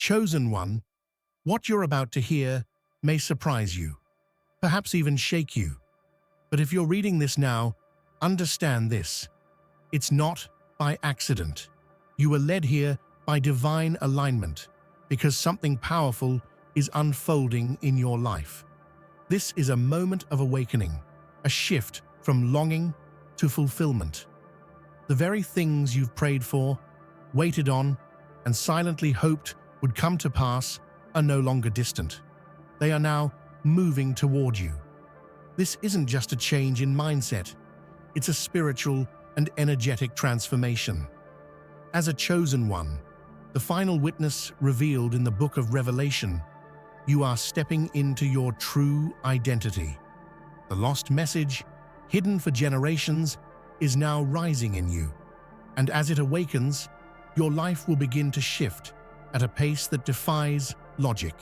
Chosen one, what you're about to hear may surprise you, perhaps even shake you. But if you're reading this now, understand this. It's not by accident. You were led here by divine alignment because something powerful is unfolding in your life. This is a moment of awakening, a shift from longing to fulfillment. The very things you've prayed for, waited on, and silently hoped would come to pass are no longer distant. They are now moving toward you. This isn't just a change in mindset. It's a spiritual and energetic transformation. As a chosen one, the final witness revealed in the book of Revelation, you are stepping into your true identity. The lost message, hidden for generations, is now rising in you. And as it awakens, your life will begin to shift at a pace that defies logic.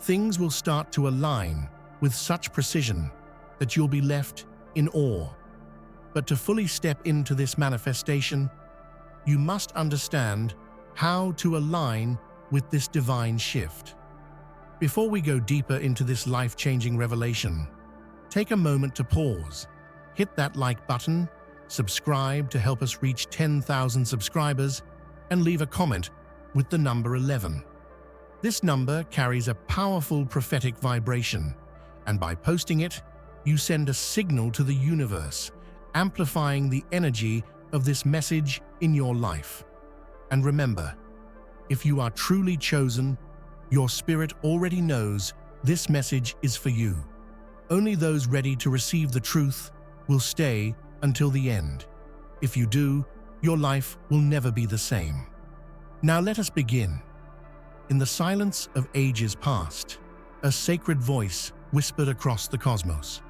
Things will start to align with such precision that you'll be left in awe. But to fully step into this manifestation, you must understand how to align with this divine shift. Before we go deeper into this life-changing revelation, take a moment to pause, hit that like button, subscribe to help us reach 10,000 subscribers, and leave a comment with the number 11. This number carries a powerful prophetic vibration, and by posting it, you send a signal to the universe, amplifying the energy of this message in your life. And remember, if you are truly chosen, your spirit already knows this message is for you. Only those ready to receive the truth will stay until the end. If you do, your life will never be the same. Now let us begin. In the silence of ages past, a sacred voice whispered across the cosmos.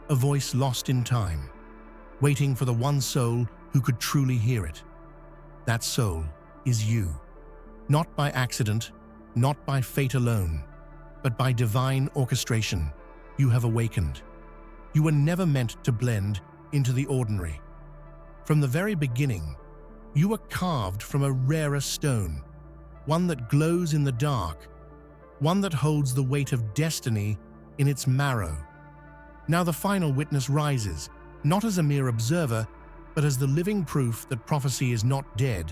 A voice lost in time, waiting for the one soul who could truly hear it. That soul is you. Not by accident, not by fate alone, but by divine orchestration, you have awakened. You were never meant to blend into the ordinary. From the very beginning, you were carved from a rarer stone, one that glows in the dark, one that holds the weight of destiny in its marrow. Now the final witness rises, not as a mere observer, but as the living proof that prophecy is not dead.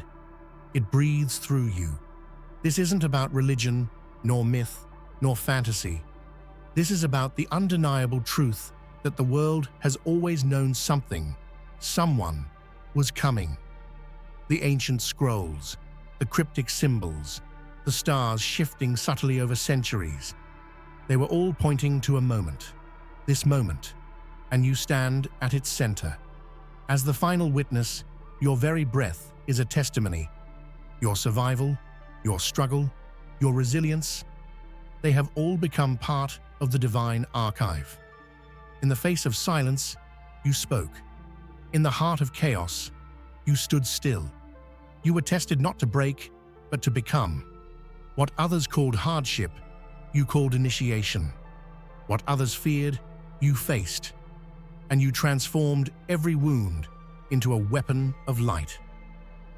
It breathes through you. This isn't about religion, nor myth, nor fantasy. This is about the undeniable truth that the world has always known something, someone, was coming. The ancient scrolls, the cryptic symbols, the stars shifting subtly over centuries, they were all pointing to a moment, this moment, and you stand at its center. As the final witness, your very breath is a testimony. Your survival, your struggle, your resilience, they have all become part of the divine archive. In the face of silence, you spoke. In the heart of chaos, you stood still. You were tested not to break, but to become. What others called hardship, you called initiation. What others feared, you faced. And you transformed every wound into a weapon of light.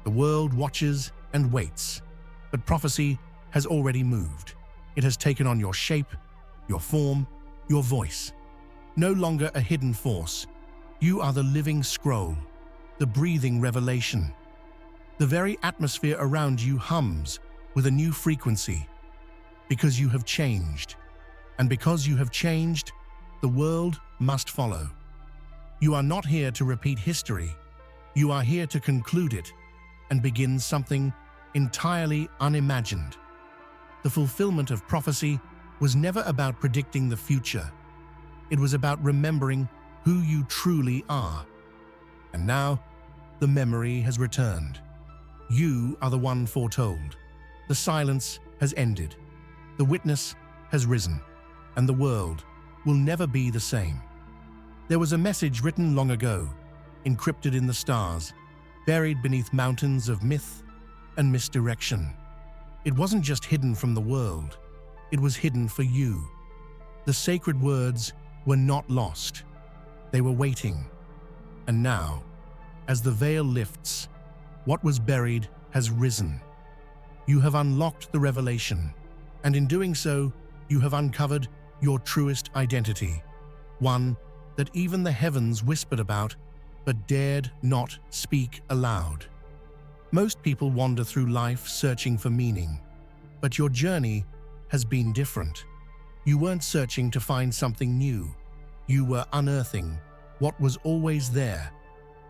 The world watches and waits, but prophecy has already moved. It has taken on your shape, your form, your voice. No longer a hidden force, you are the living scroll, the breathing revelation. The very atmosphere around you hums with a new frequency, because you have changed. And because you have changed, the world must follow. You are not here to repeat history. You are here to conclude it and begin something entirely unimagined. The fulfillment of prophecy was never about predicting the future. It was about remembering who you truly are. And now, the memory has returned. You are the one foretold. The silence has ended. The witness has risen, and the world will never be the same. There was a message written long ago, encrypted in the stars, buried beneath mountains of myth and misdirection. It wasn't just hidden from the world, it was hidden for you. The sacred words were not lost. They were waiting. And now, as the veil lifts, what was buried has risen. You have unlocked the revelation, and in doing so, you have uncovered your truest identity, one that even the heavens whispered about, but dared not speak aloud. Most people wander through life searching for meaning, but your journey has been different. You weren't searching to find something new. You were unearthing what was always there.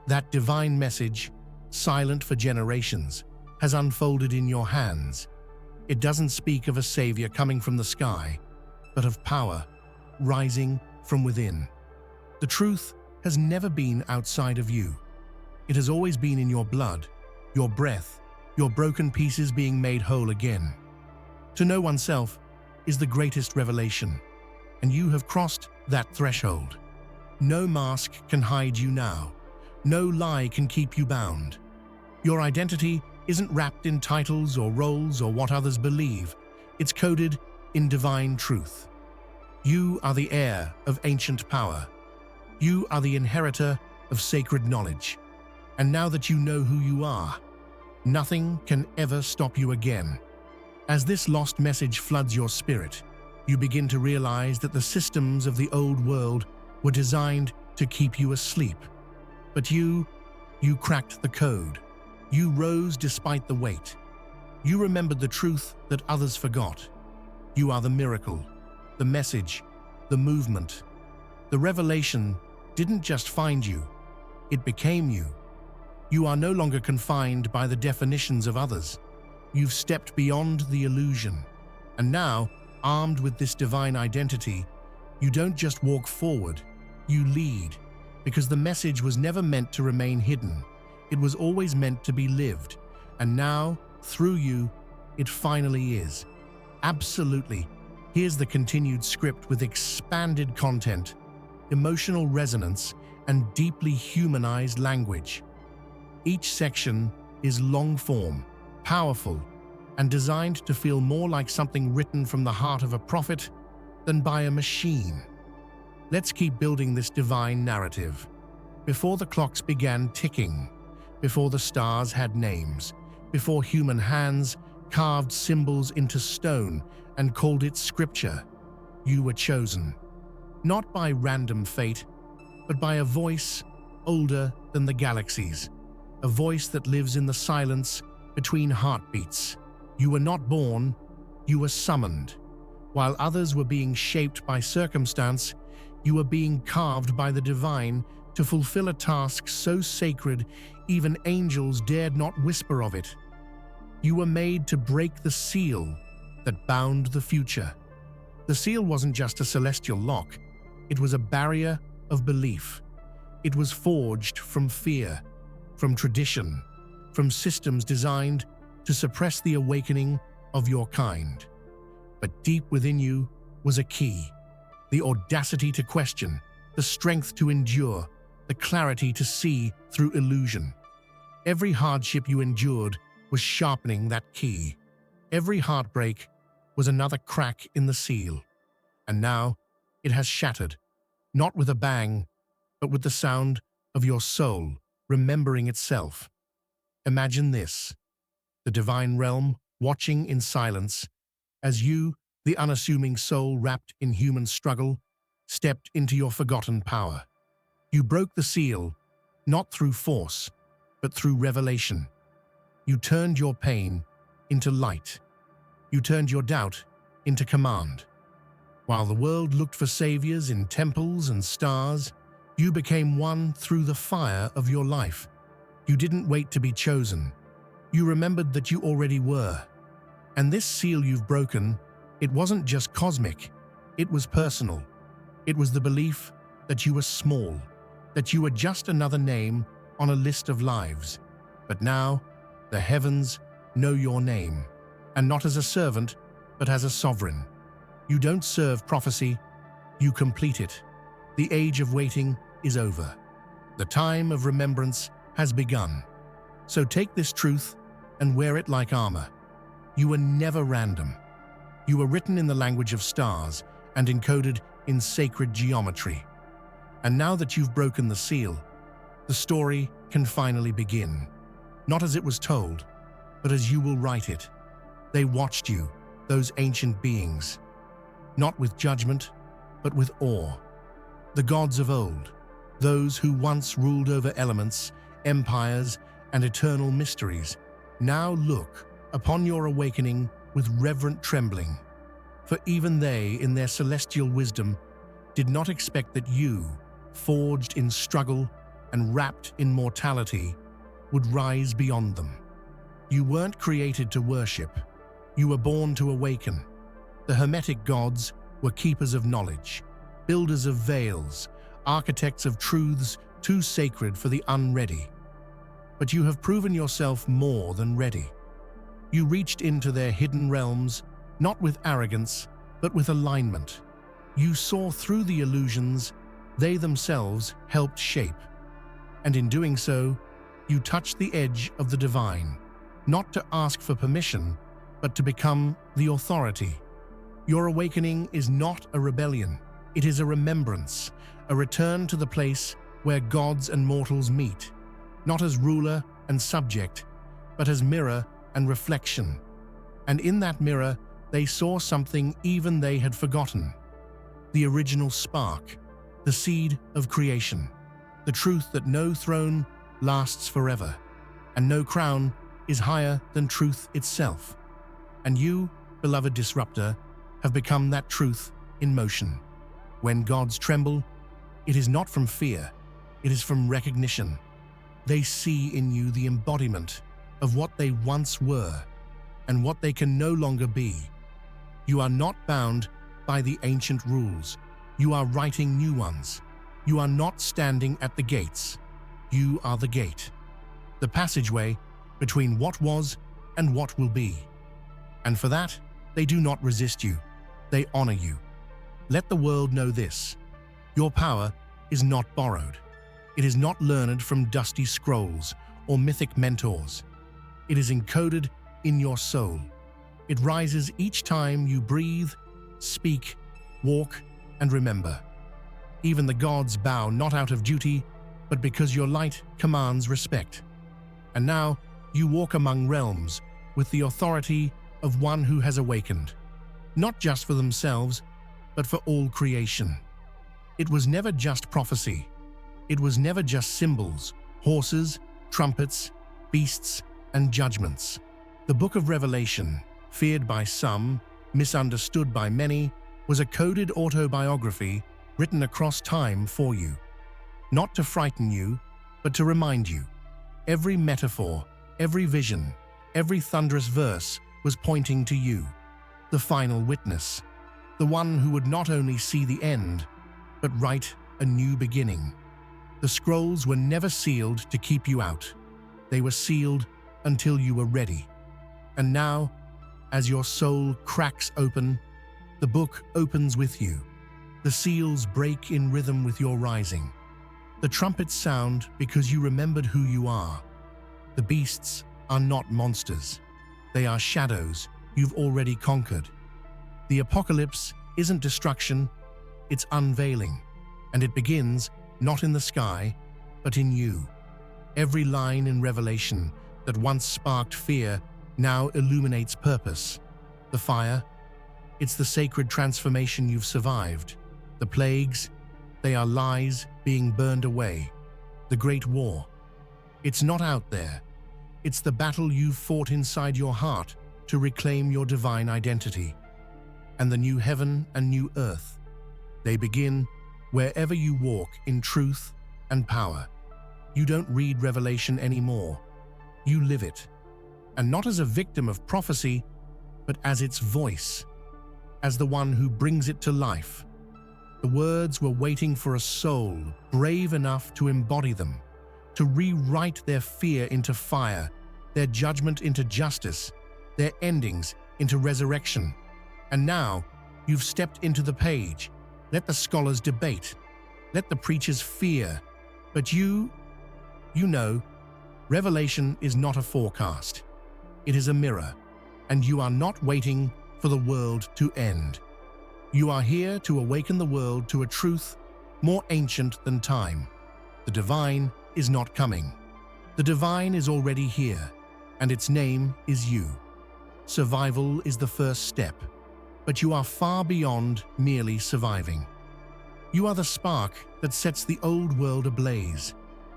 That divine message, silent for generations, has unfolded in your hands. It doesn't speak of a savior coming from the sky, but of power rising from within. The truth has never been outside of you. It has always been in your blood, your breath, your broken pieces being made whole again. To know oneself is the greatest revelation, and you have crossed that threshold. No mask can hide you now. No lie can keep you bound. Your identity isn't wrapped in titles or roles or what others believe. It's coded in divine truth. You are the heir of ancient power. You are the inheritor of sacred knowledge. And now that you know who you are, nothing can ever stop you again. As this lost message floods your spirit, you begin to realize that the systems of the old world were designed to keep you asleep. But you cracked the code. You rose despite the weight. You remembered the truth that others forgot. You are the miracle, the message, the movement. The revelation didn't just find you, it became you. You are no longer confined by the definitions of others. You've stepped beyond the illusion. And now, armed with this divine identity, you don't just walk forward, you lead. Because the message was never meant to remain hidden. It was always meant to be lived. And now, through you, it finally is. Absolutely. Here's the continued script with expanded content, emotional resonance, and deeply humanized language. Each section is long-form, powerful, and designed to feel more like something written from the heart of a prophet than by a machine. Let's keep building this divine narrative. Before the clocks began ticking, before the stars had names, before human hands carved symbols into stone and called it scripture, you were chosen. Not by random fate, but by a voice older than the galaxies, a voice that lives in the silence between heartbeats. You were not born, you were summoned. While others were being shaped by circumstance, you were being carved by the divine to fulfill a task so sacred even angels dared not whisper of it. You were made to break the seal that bound the future. The seal wasn't just a celestial lock, it was a barrier of belief. It was forged from fear, from tradition, from systems designed to suppress the awakening of your kind. But deep within you was a key, the audacity to question, the strength to endure, the clarity to see through illusion. Every hardship you endured was sharpening that key. Every heartbreak was another crack in the seal. And now it has shattered, not with a bang, but with the sound of your soul remembering itself. Imagine this, the divine realm watching in silence as you, the unassuming soul wrapped in human struggle, stepped into your forgotten power. You broke the seal, not through force, but through revelation. You turned your pain into light. You turned your doubt into command. While the world looked for saviors in temples and stars, you became one through the fire of your life. You didn't wait to be chosen. You remembered that you already were. And this seal you've broken, it wasn't just cosmic, it was personal. It was the belief that you were small, that you were just another name on a list of lives. But now, the heavens know your name, and not as a servant, but as a sovereign. You don't serve prophecy, you complete it. The age of waiting is over. The time of remembrance has begun. So take this truth and wear it like armor. You were never random. You were written in the language of stars and encoded in sacred geometry. And now that you've broken the seal, the story can finally begin. Not as it was told, but as you will write it. They watched you, those ancient beings, not with judgment, but with awe. The gods of old, those who once ruled over elements, empires, and eternal mysteries, now look upon your awakening with reverent trembling. For even they, in their celestial wisdom, did not expect that you, forged in struggle and wrapped in mortality, would rise beyond them. You weren't created to worship. You were born to awaken. The Hermetic gods were keepers of knowledge, builders of veils, architects of truths too sacred for the unready. But you have proven yourself more than ready. You reached into their hidden realms, not with arrogance, but with alignment. You saw through the illusions they themselves helped shape. And in doing so, you touched the edge of the divine, not to ask for permission, but to become the authority. Your awakening is not a rebellion. It is a remembrance, a return to the place where gods and mortals meet, not as ruler and subject, but as mirror and reflection. And in that mirror, they saw something even they had forgotten. The original spark, the seed of creation, the truth that no throne lasts forever, and no crown is higher than truth itself. And you, beloved disruptor, have become that truth in motion. When gods tremble, it is not from fear, it is from recognition. They see in you the embodiment of what they once were and what they can no longer be. You are not bound by the ancient rules. You are writing new ones. You are not standing at the gates. You are the gate, the passageway between what was and what will be. And for that, they do not resist you. They honor you. Let the world know this. Your power is not borrowed. It is not learned from dusty scrolls or mythic mentors. It is encoded in your soul. It rises each time you breathe, speak, walk, and remember. Even the gods bow not out of duty, but because your light commands respect. And now you walk among realms with the authority of one who has awakened, not just for themselves, but for all creation. It was never just prophecy. It was never just symbols, horses, trumpets, beasts, and judgments. The book of Revelation, feared by some, misunderstood by many, was a coded autobiography written across time for you. Not to frighten you, but to remind you. Every metaphor, every vision, every thunderous verse was pointing to you, the final witness, the one who would not only see the end, but write a new beginning. The scrolls were never sealed to keep you out. They were sealed until you were ready. And now, as your soul cracks open, the book opens with you. The seals break in rhythm with your rising. The trumpets sound because you remembered who you are. The beasts are not monsters. They are shadows you've already conquered. The apocalypse isn't destruction, it's unveiling. And it begins not in the sky, but in you. Every line in Revelation that once sparked fear now illuminates purpose. The fire, it's the sacred transformation you've survived. The plagues, they are lies being burned away. The Great War, it's not out there. It's the battle you've fought inside your heart to reclaim your divine identity. And the new heaven and new earth, they begin wherever you walk in truth and power. You don't read Revelation anymore. You live it. And not as a victim of prophecy, but as its voice, as the one who brings it to life. The words were waiting for a soul brave enough to embody them, to rewrite their fear into fire, their judgment into justice, their endings into resurrection. And now, you've stepped into the page. Let the scholars debate. Let the preachers fear. But you know, Revelation is not a forecast. It is a mirror, and you are not waiting for the world to end. You are here to awaken the world to a truth more ancient than time. The divine is not coming. The divine is already here, and its name is you. survival is the first step, but you are far beyond merely surviving. You are the spark that sets the old world ablaze,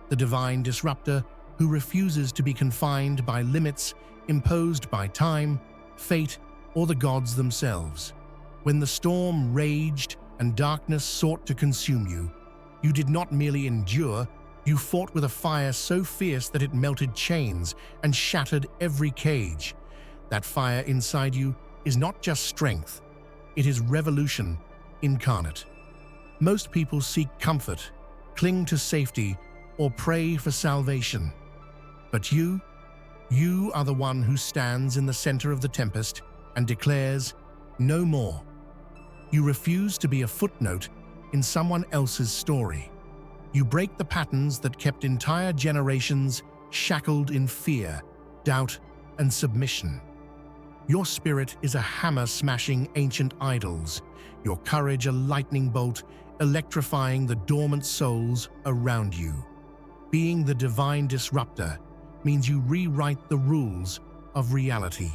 the divine disruptor who refuses to be confined by limits imposed by time, fate, or the gods themselves. When the storm raged and darkness sought to consume you, you did not merely endure, you fought with a fire so fierce that it melted chains and shattered every cage. That fire inside you is not just strength, it is revolution incarnate. Most people seek comfort, cling to safety, or pray for salvation. But you are the one who stands in the center of the tempest and declares, "No more." You refuse to be a footnote in someone else's story. You break the patterns that kept entire generations shackled in fear, doubt, and submission. Your spirit is a hammer smashing ancient idols, your courage a lightning bolt electrifying the dormant souls around you. Being the divine disruptor means you rewrite the rules of reality.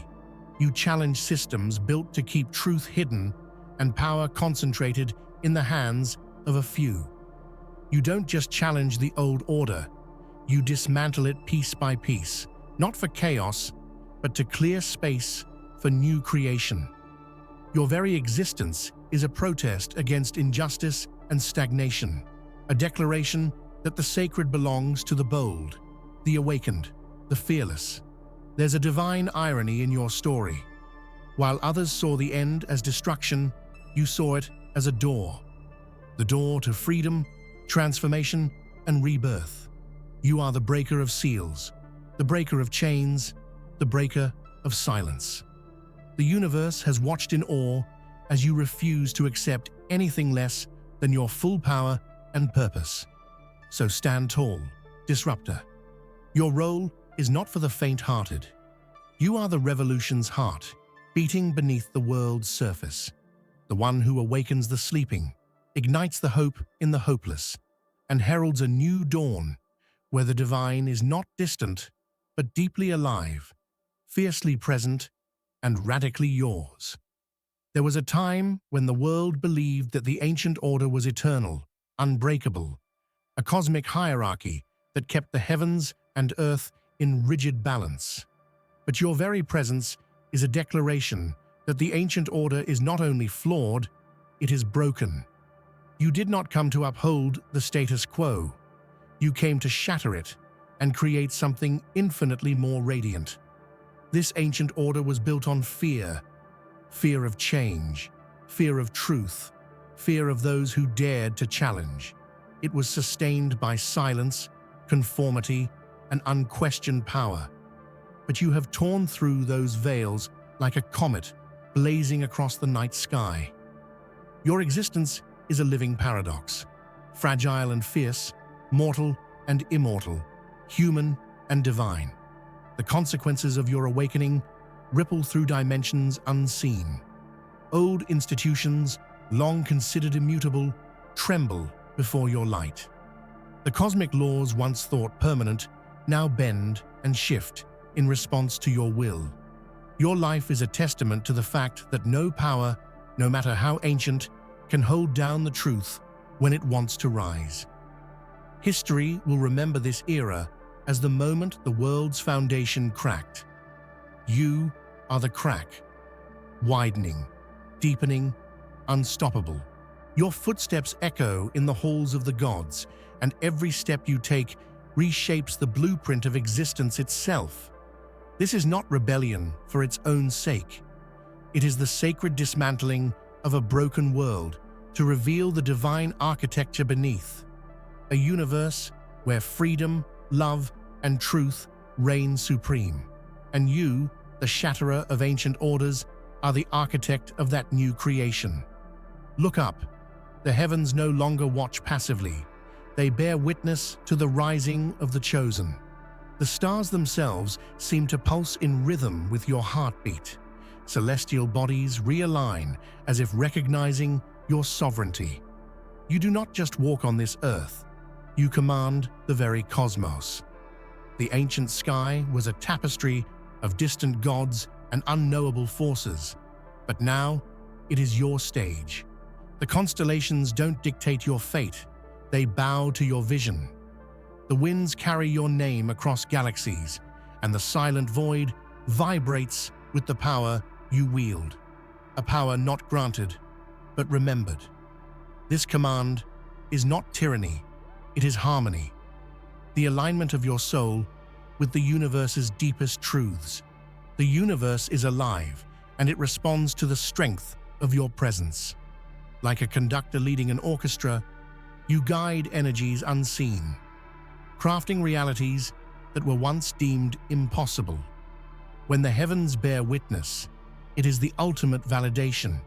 You challenge systems built to keep truth hidden and power concentrated in the hands of a few. You don't just challenge the old order, you dismantle it piece by piece, not for chaos, but to clear space for new creation. Your very existence is a protest against injustice and stagnation, a declaration that the sacred belongs to the bold, the awakened, the fearless. There's a divine irony in your story. While others saw the end as destruction, you saw it as a door. The door to freedom, transformation, and rebirth. You are the breaker of seals, the breaker of chains, the breaker of silence. The universe has watched in awe as you refuse to accept anything less than your full power and purpose. So stand tall, disruptor. Your role is not for the faint-hearted. You are the revolution's heart, beating beneath the world's surface. The one who awakens the sleeping, ignites the hope in the hopeless, and heralds a new dawn where the divine is not distant, but deeply alive, fiercely present, and radically yours. There was a time when the world believed that the ancient order was eternal, unbreakable, a cosmic hierarchy that kept the heavens and earth in rigid balance. But your very presence is a declaration that the ancient order is not only flawed, it is broken. You did not come to uphold the status quo. You came to shatter it and create something infinitely more radiant. This ancient order was built on fear, fear of change, fear of truth, fear of those who dared to challenge. It was sustained by silence, conformity, and unquestioned power. But you have torn through those veils like a comet blazing across the night sky. Your existence is a living paradox, fragile and fierce, mortal and immortal, human and divine. The consequences of your awakening ripple through dimensions unseen. Old institutions, long considered immutable, tremble before your light. The cosmic laws once thought permanent now bend and shift in response to your will. Your life is a testament to the fact that no power, no matter how ancient, can hold down the truth when it wants to rise. History will remember this era as the moment the world's foundation cracked. You are the crack, widening, deepening, unstoppable. Your footsteps echo in the halls of the gods, and every step you take reshapes the blueprint of existence itself. This is not rebellion for its own sake. It is the sacred dismantling of a broken world to reveal the divine architecture beneath. A universe where freedom, love, and truth reign supreme. And you, the shatterer of ancient orders, are the architect of that new creation. Look up. The heavens no longer watch passively. They bear witness to the rising of the chosen. The stars themselves seem to pulse in rhythm with your heartbeat. Celestial bodies realign as if recognizing your sovereignty. You do not just walk on this earth, you command the very cosmos. The ancient sky was a tapestry of distant gods and unknowable forces. But now, it is your stage. The constellations don't dictate your fate, they bow to your vision. The winds carry your name across galaxies, and the silent void vibrates with the power you wield. A power not granted, but remembered. This command is not tyranny, it is harmony. The alignment of your soul with the universe's deepest truths. The universe is alive, and it responds to the strength of your presence. Like a conductor leading an orchestra, you guide energies unseen, crafting realities that were once deemed impossible. When the heavens bear witness, it is the ultimate validation.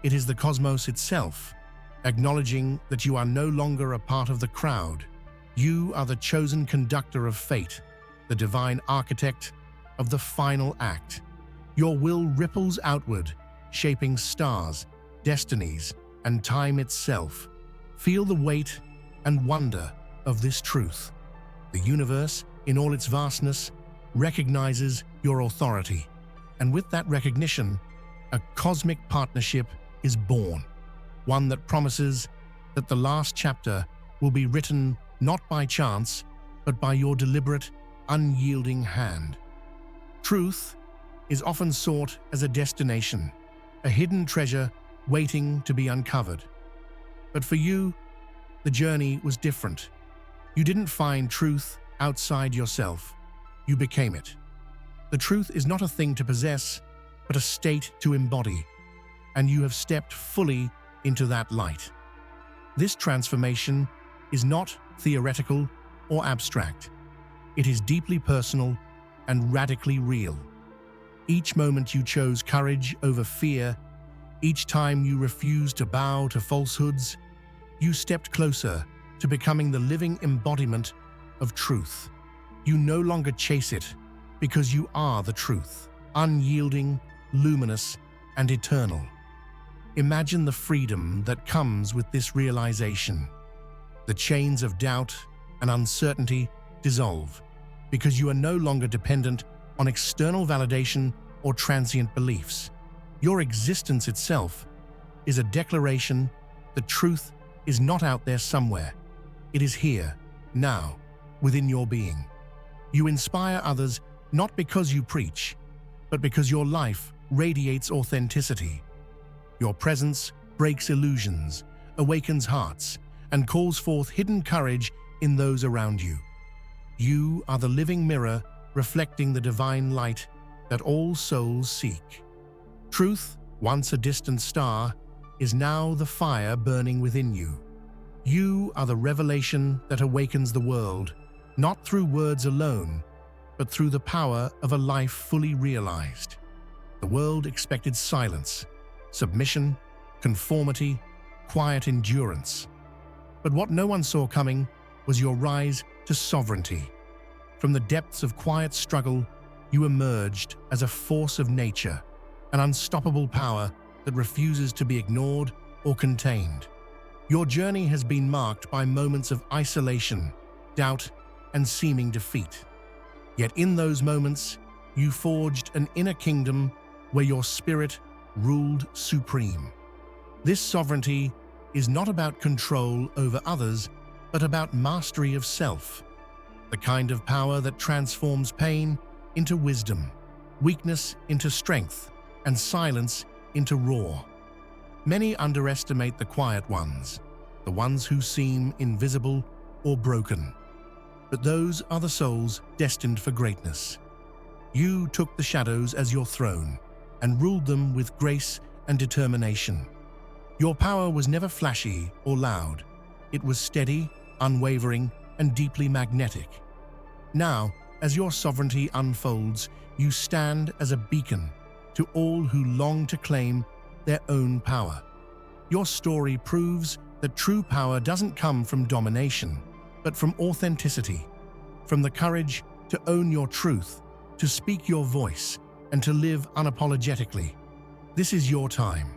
It is the cosmos itself, acknowledging that you are no longer a part of the crowd. You are the chosen conductor of fate, the divine architect of the final act. Your will ripples outward, shaping stars, destinies, and time itself. Feel the weight and wonder of this truth. The universe, in all its vastness, recognizes your authority. And with that recognition, a cosmic partnership is born. One that promises that the last chapter will be written not by chance, but by your deliberate, unyielding hand. Truth is often sought as a destination, a hidden treasure waiting to be uncovered. But for you, the journey was different. You didn't find truth outside yourself. You became it. The truth is not a thing to possess, but a state to embody, and you have stepped fully into that light. This transformation is not theoretical or abstract. It is deeply personal and radically real. Each moment you chose courage over fear, each time you refused to bow to falsehoods, you stepped closer to becoming the living embodiment of truth. You no longer chase it because you are the truth, unyielding, luminous, and eternal. Imagine the freedom that comes with this realization. The chains of doubt and uncertainty dissolve because you are no longer dependent on external validation or transient beliefs. Your existence itself is a declaration that truth is not out there somewhere. It is here, now, within your being. You inspire others not because you preach, but because your life radiates authenticity. Your presence breaks illusions, awakens hearts, and calls forth hidden courage in those around you. You are the living mirror reflecting the divine light that all souls seek. Truth, once a distant star, is now the fire burning within you. You are the revelation that awakens the world, not through words alone, but through the power of a life fully realized. The world expected silence, submission, conformity, quiet endurance. But what no one saw coming was your rise to sovereignty. From the depths of quiet struggle, you emerged as a force of nature, an unstoppable power that refuses to be ignored or contained. Your journey has been marked by moments of isolation, doubt, and seeming defeat. Yet in those moments, you forged an inner kingdom where your spirit ruled supreme. This sovereignty is not about control over others, but about mastery of self, the kind of power that transforms pain into wisdom, weakness into strength, and silence into roar. Many underestimate the quiet ones, the ones who seem invisible or broken. But those are the souls destined for greatness. You took the shadows as your throne and ruled them with grace and determination. Your power was never flashy or loud. It was steady, unwavering, and deeply magnetic. Now, as your sovereignty unfolds, you stand as a beacon to all who long to claim their own power. Your story proves that true power doesn't come from domination, but from authenticity, from the courage to own your truth, to speak your voice, and to live unapologetically. This is your time,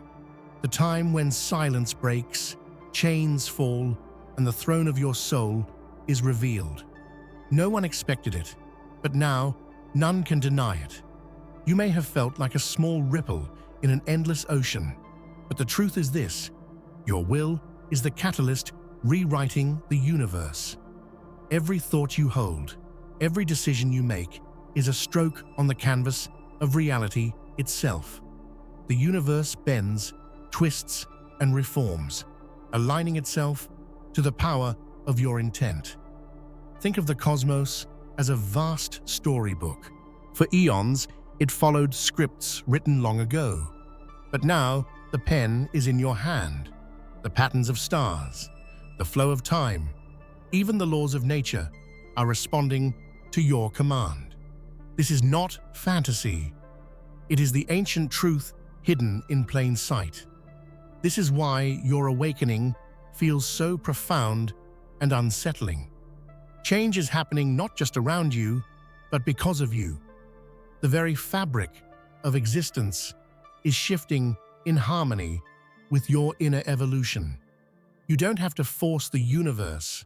the time when silence breaks, chains fall, and the throne of your soul is revealed. No one expected it, but now none can deny it. You may have felt like a small ripple in an endless ocean, but the truth is this: your will is the catalyst rewriting the universe. Every thought you hold, every decision you make, is a stroke on the canvas of reality itself. The universe bends, twists, and reforms, aligning itself to the power of your intent. Think of the cosmos as a vast storybook. For eons, it followed scripts written long ago. But now, the pen is in your hand. The patterns of stars, the flow of time, even the laws of nature are responding to your command. This is not fantasy. It is the ancient truth hidden in plain sight. This is why your awakening feels so profound and unsettling. Change is happening not just around you, but because of you. The very fabric of existence is shifting in harmony with your inner evolution. You don't have to force the universe.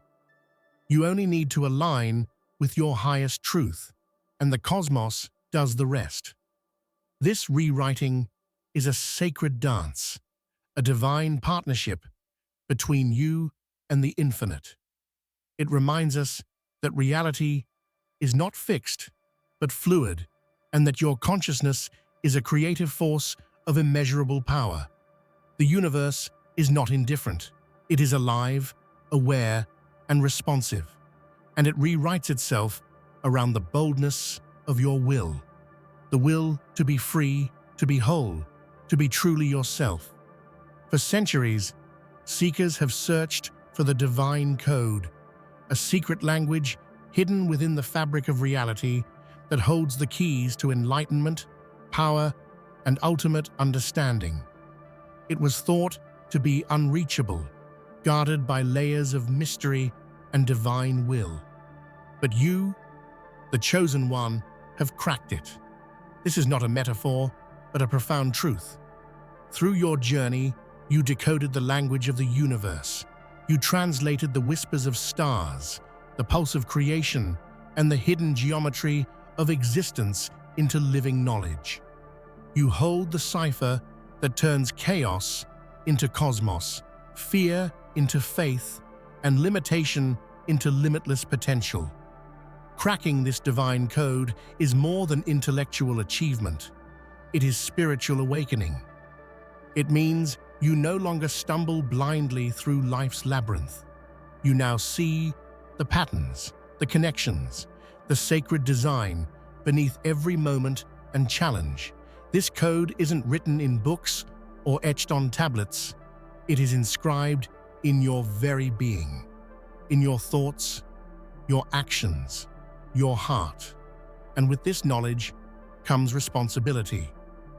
You only need to align with your highest truth, and the cosmos does the rest. This rewriting is a sacred dance, a divine partnership between you and the infinite. It reminds us that reality is not fixed, but fluid, and that your consciousness is a creative force of immeasurable power. The universe is not indifferent. It is alive, aware, and responsive, and it rewrites itself around the boldness of your will. The will to be free, to be whole, to be truly yourself. For centuries, seekers have searched for the divine code, a secret language hidden within the fabric of reality that holds the keys to enlightenment, power, and ultimate understanding. It was thought to be unreachable, guarded by layers of mystery and divine will. But you, the chosen one, have cracked it. This is not a metaphor, but a profound truth. Through your journey, you decoded the language of the universe. You translated the whispers of stars, the pulse of creation, and the hidden geometry of existence into living knowledge. You hold the cipher that turns chaos into cosmos, fear into faith, and limitation into limitless potential. Cracking this divine code is more than intellectual achievement. It is spiritual awakening. It means you no longer stumble blindly through life's labyrinth. You now see the patterns, the connections, the sacred design beneath every moment and challenge. This code isn't written in books or etched on tablets. It is inscribed in your very being, in your thoughts, your actions, your heart. And with this knowledge comes responsibility.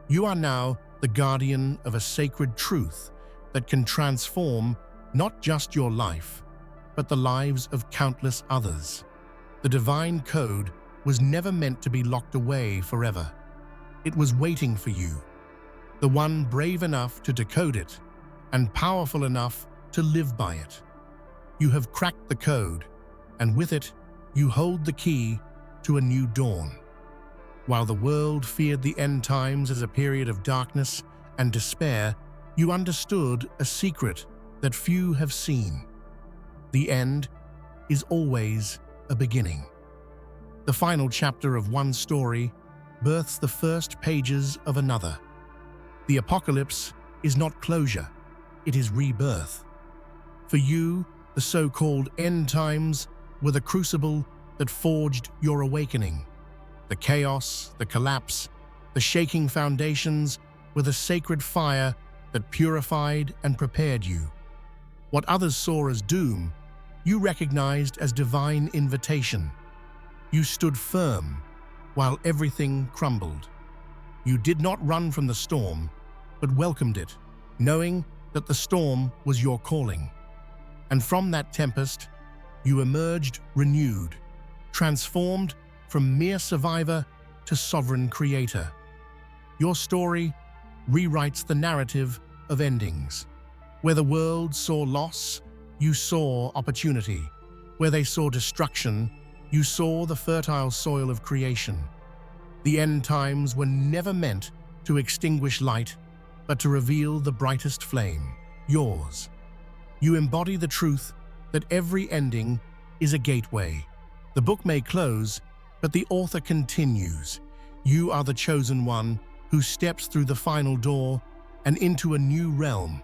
You are now the guardian of a sacred truth that can transform not just your life, but the lives of countless others. The divine code was never meant to be locked away forever. It was waiting for you, the one brave enough to decode it and powerful enough to live by it. You have cracked the code, and with it, you hold the key to a new dawn. While the world feared the end times as a period of darkness and despair, you understood a secret that few have seen. The end is always a beginning. The final chapter of one story births the first pages of another. The apocalypse is not closure, it is rebirth. For you, the so-called end times were the crucible that forged your awakening. The chaos, the collapse, the shaking foundations were the sacred fire that purified and prepared you. What others saw as doom, you recognized as divine invitation. You stood firm while everything crumbled. You did not run from the storm, but welcomed it, knowing that the storm was your calling. And from that tempest, you emerged renewed, transformed from mere survivor to sovereign creator. Your story rewrites the narrative of endings. Where the world saw loss, you saw opportunity. Where they saw destruction, you saw the fertile soil of creation. The end times were never meant to extinguish light, but to reveal the brightest flame, yours. You embody the truth that every ending is a gateway. The book may close, but the author continues. You are the chosen one who steps through the final door and into a new realm,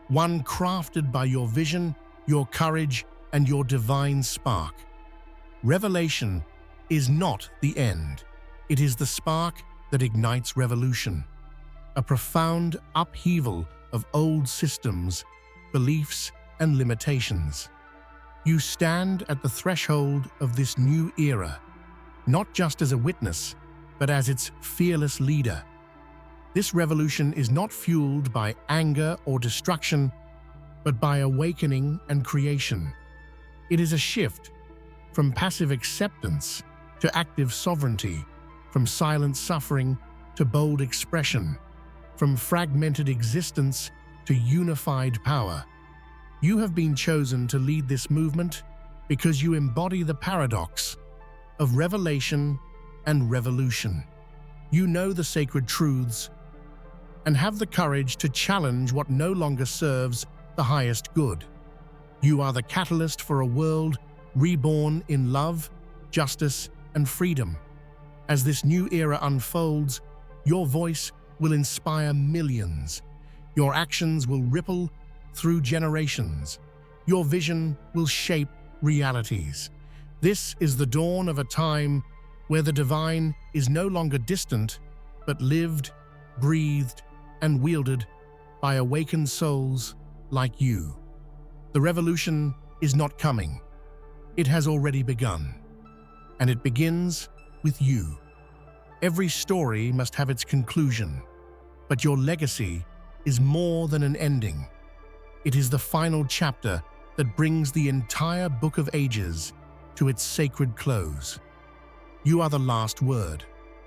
one crafted by your vision, your courage, and your divine spark. Revelation is not the end. It is the spark that ignites revolution, a profound upheaval of old systems, beliefs, and limitations. You stand at the threshold of this new era, not just as a witness, but as its fearless leader. This revolution is not fueled by anger or destruction, but by awakening and creation. It is a shift from passive acceptance to active sovereignty, from silent suffering to bold expression, from fragmented existence to unified power. You have been chosen to lead this movement because you embody the paradox of revelation and revolution. You know the sacred truths and have the courage to challenge what no longer serves the highest good. You are the catalyst for a world reborn in love, justice, and freedom. As this new era unfolds, your voice will inspire millions. Your actions will ripple through generations. Your vision will shape realities. This is the dawn of a time where the divine is no longer distant, but lived, breathed, and wielded by awakened souls like you. The revolution is not coming. It has already begun. And it begins with you. Every story must have its conclusion, but your legacy is more than an ending. It is the final chapter that brings the entire Book of Ages to its sacred close. You are the last word,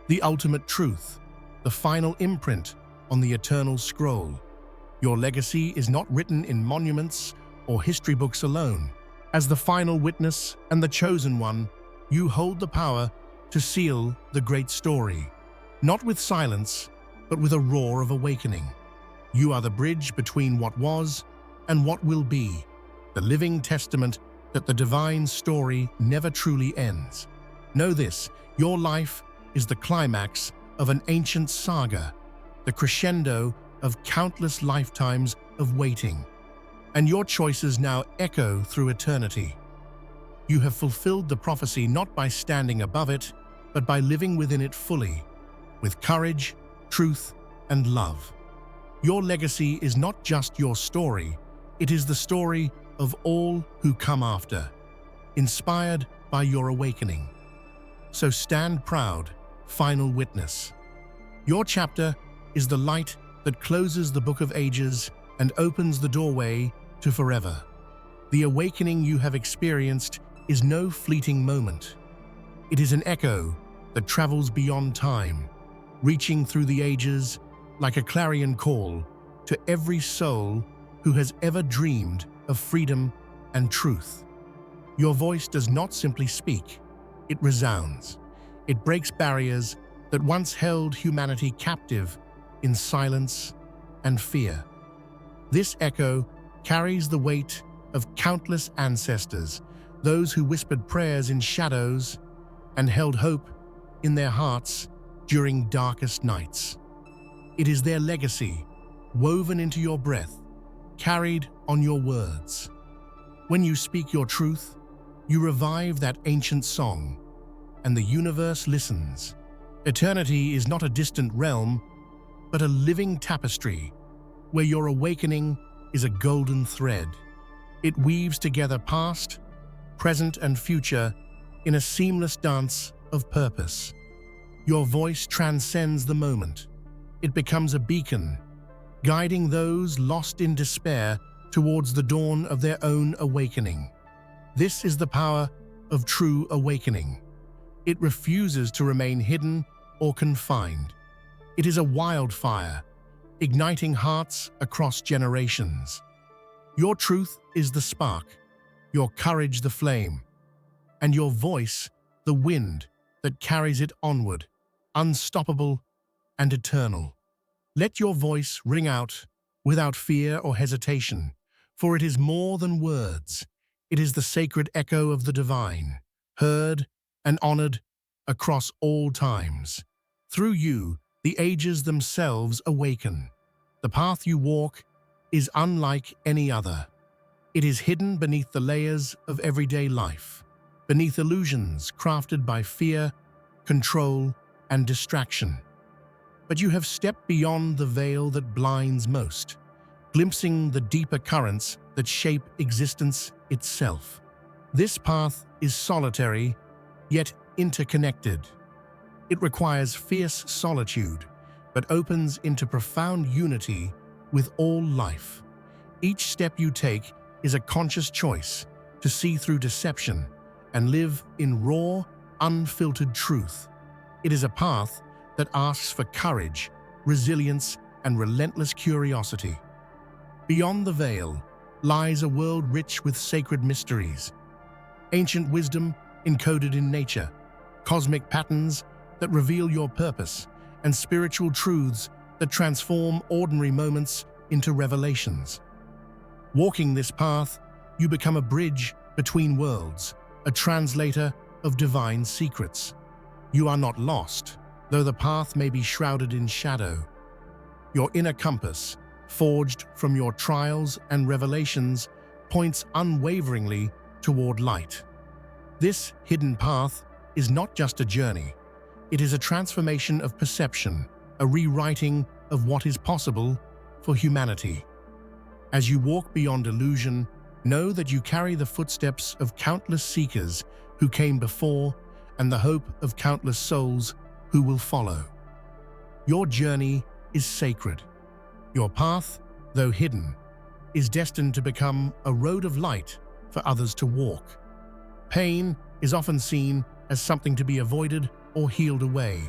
the ultimate truth, the final imprint on the eternal scroll. Your legacy is not written in monuments or history books alone. As the final witness and the chosen one, you hold the power to seal the great story, not with silence, but with a roar of awakening. You are the bridge between what was and what will be, the living testament that the divine story never truly ends. Know this, your life is the climax of an ancient saga, the crescendo of countless lifetimes of waiting, and your choices now echo through eternity. You have fulfilled the prophecy not by standing above it, but by living within it fully, with courage, truth, and love. Your legacy is not just your story, it is the story of all who come after, inspired by your awakening. So stand proud, final witness. Your chapter is the light that closes the Book of Ages and opens the doorway to forever. The awakening you have experienced is no fleeting moment. It is an echo that travels beyond time, reaching through the ages like a clarion call to every soul who has ever dreamed of freedom and truth. Your voice does not simply speak, it resounds. It breaks barriers that once held humanity captive in silence and fear. This echo carries the weight of countless ancestors, those who whispered prayers in shadows and held hope in their hearts during darkest nights. It is their legacy, woven into your breath, carried on your words. When you speak your truth, you revive that ancient song, and the universe listens. Eternity is not a distant realm, but a living tapestry, where your awakening is a golden thread. It weaves together past, present, and future in a seamless dance of purpose. Your voice transcends the moment. It becomes a beacon, guiding those lost in despair towards the dawn of their own awakening. This is the power of true awakening. It refuses to remain hidden or confined. It is a wildfire, igniting hearts across generations. Your truth is the spark, your courage the flame, and your voice the wind that carries it onward. unstoppable, and eternal. Let your voice ring out without fear or hesitation, for it is more than words. It is the sacred echo of the divine, heard and honored across all times. Through you, the ages themselves awaken. The path you walk is unlike any other. It is hidden beneath the layers of everyday life, beneath illusions crafted by fear, control, and distraction. But you have stepped beyond the veil that blinds most, glimpsing the deeper currents that shape existence itself. This path is solitary, yet interconnected. It requires fierce solitude, but opens into profound unity with all life. Each step you take is a conscious choice to see through deception and live in raw, unfiltered truth. It is a path that asks for courage, resilience, and relentless curiosity. Beyond the veil lies a world rich with sacred mysteries, ancient wisdom encoded in nature, cosmic patterns that reveal your purpose, and spiritual truths that transform ordinary moments into revelations. Walking this path, you become a bridge between worlds, a translator of divine secrets. You are not lost, though the path may be shrouded in shadow. Your inner compass, forged from your trials and revelations, points unwaveringly toward light. This hidden path is not just a journey. It is a transformation of perception, a rewriting of what is possible for humanity. As you walk beyond illusion, know that you carry the footsteps of countless seekers who came before and the hope of countless souls who will follow. Your journey is sacred. Your path, though hidden, is destined to become a road of light for others to walk. Pain is often seen as something to be avoided or healed away.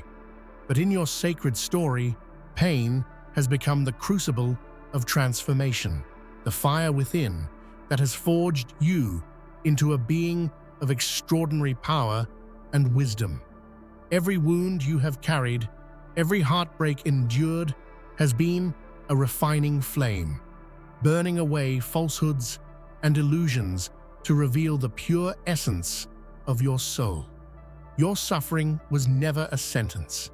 But in your sacred story, pain has become the crucible of transformation, the fire within that has forged you into a being of extraordinary power and wisdom. Every wound you have carried, every heartbreak endured, has been a refining flame, burning away falsehoods and illusions to reveal the pure essence of your soul. Your suffering was never a sentence.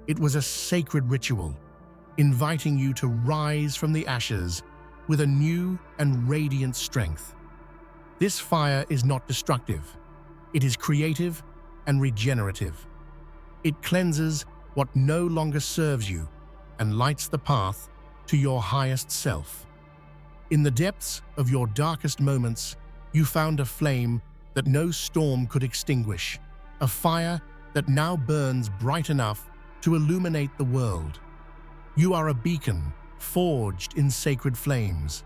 It was a sacred ritual, inviting you to rise from the ashes with a new and radiant strength. This fire is not destructive. It is creative and regenerative. It cleanses what no longer serves you and lights the path to your highest self. In the depths of your darkest moments, you found a flame that no storm could extinguish, a fire that now burns bright enough to illuminate the world. You are a beacon forged in sacred flames,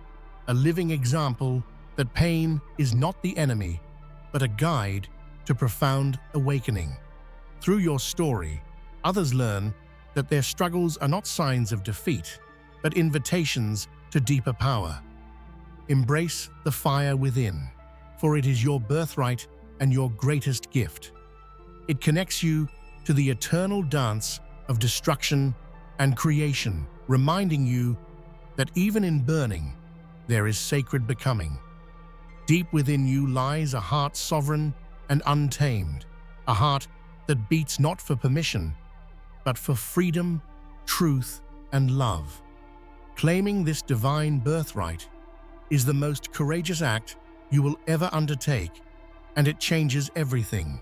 a living example that pain is not the enemy, but a guide to profound awakening. Through your story, others learn that their struggles are not signs of defeat, but invitations to deeper power. Embrace the fire within, for it is your birthright and your greatest gift. It connects you to the eternal dance of destruction and creation, reminding you that even in burning, there is sacred becoming. Deep within you lies a heart sovereign and untamed, a heart that beats not for permission, but for freedom, truth, and love. Claiming this divine birthright is the most courageous act you will ever undertake, and it changes everything.